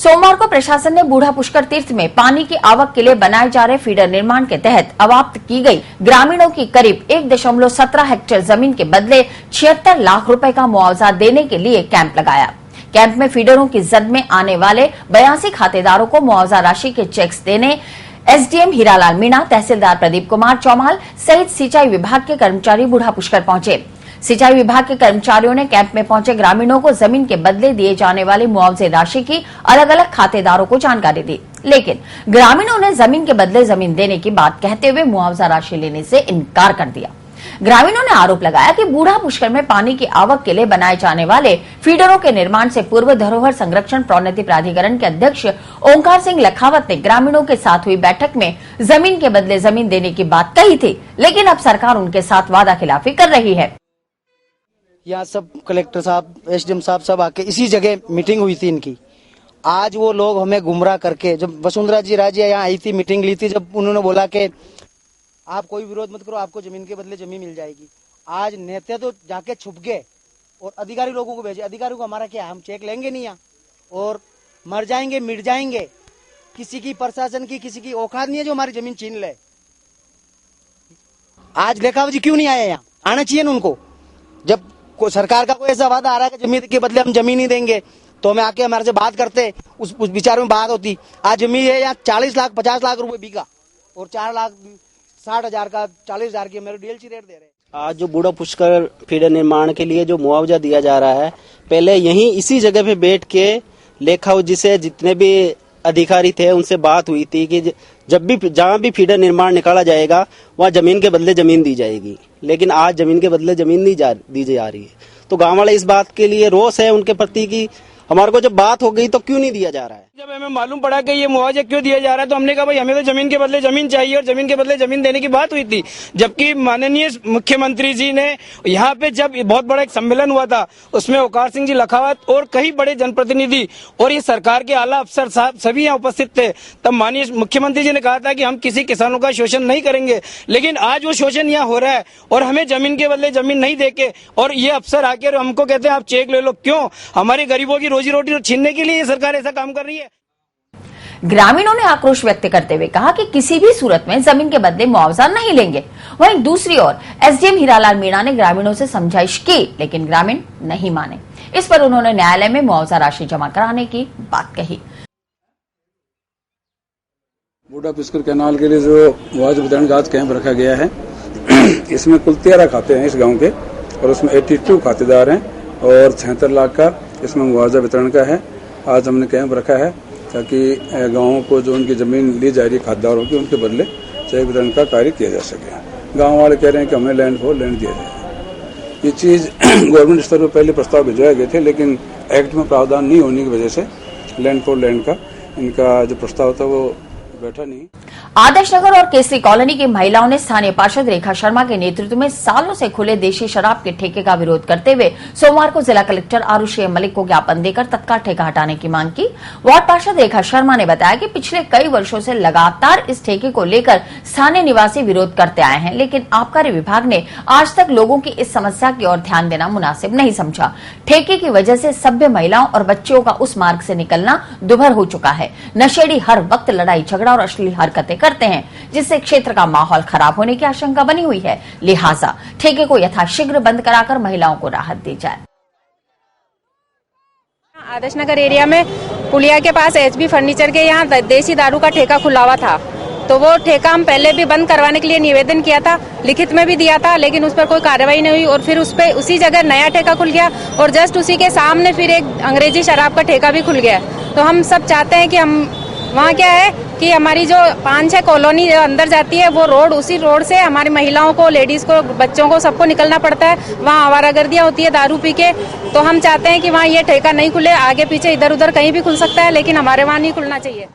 सोमवार को प्रशासन ने बूढ़ा पुष्कर तीर्थ में पानी की आवक के लिए बनाए जा रहे फीडर निर्माण के तहत अवाप्त की गई ग्रामीणों की करीब 1.17 हेक्टेयर जमीन के बदले 76 लाख रुपए का मुआवजा देने के लिए कैंप लगाया। कैंप में फीडरों की जद में आने वाले 82 खातेदारों को मुआवजा राशि के चेक्स देने एसडीएम हीरालाल मीणा, तहसीलदार प्रदीप कुमार चौमाल सहित सिंचाई विभाग के कर्मचारी बूढ़ा पुष्कर पहुंचे। सिंचाई विभाग के कर्मचारियों ने कैंप में पहुंचे ग्रामीणों को जमीन के बदले दिए जाने वाली मुआवजे राशि की अलग अलग खातेदारों को जानकारी दी, लेकिन ग्रामीणों ने जमीन के बदले जमीन देने की बात कहते हुए मुआवजा राशि लेने से इनकार कर दिया। ग्रामीणों ने आरोप लगाया कि बूढ़ा पुष्कर में पानी की आवक के लिए बनाए जाने वाले फीडरों के निर्माण से पूर्व धरोहर संरक्षण प्रोन्नति प्राधिकरण के अध्यक्ष ओंकार सिंह लखावत ने ग्रामीणों के साथ हुई बैठक में जमीन के बदले जमीन देने की बात कही थी, लेकिन अब सरकार उनके साथ वादा खिलाफी कर रही है। यहाँ सब कलेक्टर साहब, एसडीएम साहब सब आके इसी जगह मीटिंग हुई थी इनकी। आज वो लोग हमें गुमराह करके, जब वसुंधरा जी राजे यहाँ आई थी, मीटिंग ली थी, जब उन्होंने बोला कि आप कोई विरोध मत करो, आपको जमीन के बदले जमीन मिल जाएगी। आज नेता तो जाके छुप गए और अधिकारी लोगों को भेजे। अधिकारियों को हमारा क्या, हम चेक लेंगे नहीं यहाँ और मर जाएंगे, मिट जाएंगे। किसी की प्रशासन की, किसी की औकात नहीं है जो हमारी जमीन छीन ले। आज लेखावत जी क्यों नहीं आए यहाँ? आना चाहिए ना उनको। जब सरकार का कोई ऐसा वादा आ रहा है कि जमीन के बदले हम जमीन ही देंगे, तो हमें आके हमारे से बात करते, उस विचार में बात होती। आज जमीन है यहाँ 40 लाख 50 लाख रुपए बीघा और 4,60,000 का 40,000 की मेरे डीएलसी रेट दे रहे हैं। आज जो बूढ़ा पुष्कर फीडर निर्माण के लिए जो मुआवजा दिया जा रहा है, पहले यहीं इसी जगह पे बैठ के लेखावत जी से जितने भी अधिकारी थे उनसे बात हुई थी कि जब भी जहाँ भी फीडर निर्माण निकाला जाएगा वहाँ जमीन के बदले जमीन दी जाएगी, लेकिन आज जमीन के बदले जमीन नहीं दी जा रही है। तो गांव वाले इस बात के लिए रोष है उनके प्रति कि हमारे को जब बात हो गई तो क्यों नहीं दिया जा रहा है। जब हमें मालूम पड़ा कि ये मुआवजा क्यों दिया जा रहा है तो हमने कहा भाई हमें तो जमीन के बदले जमीन चाहिए और जमीन के बदले जमीन देने की बात हुई थी। जबकि माननीय मुख्यमंत्री जी ने यहाँ पे जब बहुत बड़ा एक सम्मेलन हुआ था उसमें ओंकार सिंह जी लखावत और कई बड़े जनप्रतिनिधि और ये सरकार के आला अफसर साहब सभी यहाँ उपस्थित थे। तब माननीय मुख्यमंत्री जी ने कहा था कि हम किसी किसानों का शोषण नहीं करेंगे, लेकिन आज वो शोषण यहाँ हो रहा है और हमें जमीन के बदले जमीन नहीं देके और ये अफसर आके हमको कहते हैं आप चेक ले लो। क्यों? हमारे गरीबों की रोजी रोटी छीनने के लिए ये सरकार ऐसा काम कर रही है। ग्रामीणों ने आक्रोश व्यक्त करते हुए कहा कि किसी भी सूरत में जमीन के बदले मुआवजा नहीं लेंगे। वहीं दूसरी ओर एसडीएम हीरालाल मीणा ने ग्रामीणों से समझाइश की, लेकिन ग्रामीण नहीं माने। इस पर उन्होंने न्यायालय में मुआवजा राशि जमा कराने की बात कही। बूढ़ा पुष्कर कैनाल के लिए जो मुआवजा वितरण का आज कैंप रखा गया है, इसमें कुल 13 खाते हैं इस गाँव के और उसमें 82 खातेदार हैं और 76 लाख का इसमें मुआवजा वितरण का है। आज हमने कैंप रखा है ताकि गाँवों को जो उनकी जमीन ली जा रही है खातेदारों की, उनके बदले चेक वितरण का कार्य किया जा सके। गाँव वाले कह रहे हैं कि हमें लैंड दिया जाए। ये चीज़ गवर्नमेंट स्तर पर पहले प्रस्ताव भिजवाए गए थे, लेकिन एक्ट में प्रावधान नहीं होने की वजह से लैंड का इनका जो प्रस्ताव था वो बैठा नहीं। आदर्श नगर और केसरी कॉलोनी की महिलाओं ने स्थानीय पार्षद रेखा शर्मा के नेतृत्व में सालों से खुले देशी शराब के ठेके का विरोध करते हुए सोमवार को जिला कलेक्टर आरुषि मलिक को ज्ञापन देकर तत्काल ठेका हटाने की मांग की। वार्ड पार्षद रेखा शर्मा ने बताया कि पिछले कई वर्षों से लगातार इस ठेके को लेकर स्थानीय निवासी विरोध करते आए हैं, लेकिन आबकारी विभाग ने आज तक लोगों की इस समस्या की ओर ध्यान देना मुनासिब नहीं समझा। ठेके की वजह से सभ्य महिलाओं और बच्चों का उस मार्ग से निकलना दुभर हो चुका है। नशेड़ी हर वक्त लड़ाई झगड़ा और अश्लील हरकतें करते हैं, जिससे क्षेत्र का माहौल खराब होने की आशंका बनी हुई है। लिहाजा ठेके को यथाशीघ्र बंद कराकर महिलाओं को राहत दी जाए। आदर्श नगर एरिया में पुलिया के पास एचबी फर्नीचर के यहाँ देसी दारू का ठेका खुला हुआ था, तो वो ठेका हम पहले भी बंद करवाने के लिए निवेदन किया था, लिखित में भी दिया था, लेकिन उस पर कोई कार्रवाई नहीं हुई और फिर उस पे उसी जगह नया ठेका खुल गया और जस्ट उसी के सामने फिर एक अंग्रेजी शराब का ठेका भी खुल गया। तो हम सब चाहते हैं कि हम वहाँ क्या है कि हमारी जो 5-6 कॉलोनी अंदर जाती है वो रोड, उसी रोड से हमारी महिलाओं को, लेडीज को, बच्चों को, सबको निकलना पड़ता है। वहाँ आवारागर्दियाँ होती है दारू पी के। तो हम चाहते हैं कि वहाँ ये ठेका नहीं खुले, आगे पीछे इधर उधर कहीं भी खुल सकता है, लेकिन हमारे वहाँ नहीं खुलना चाहिए।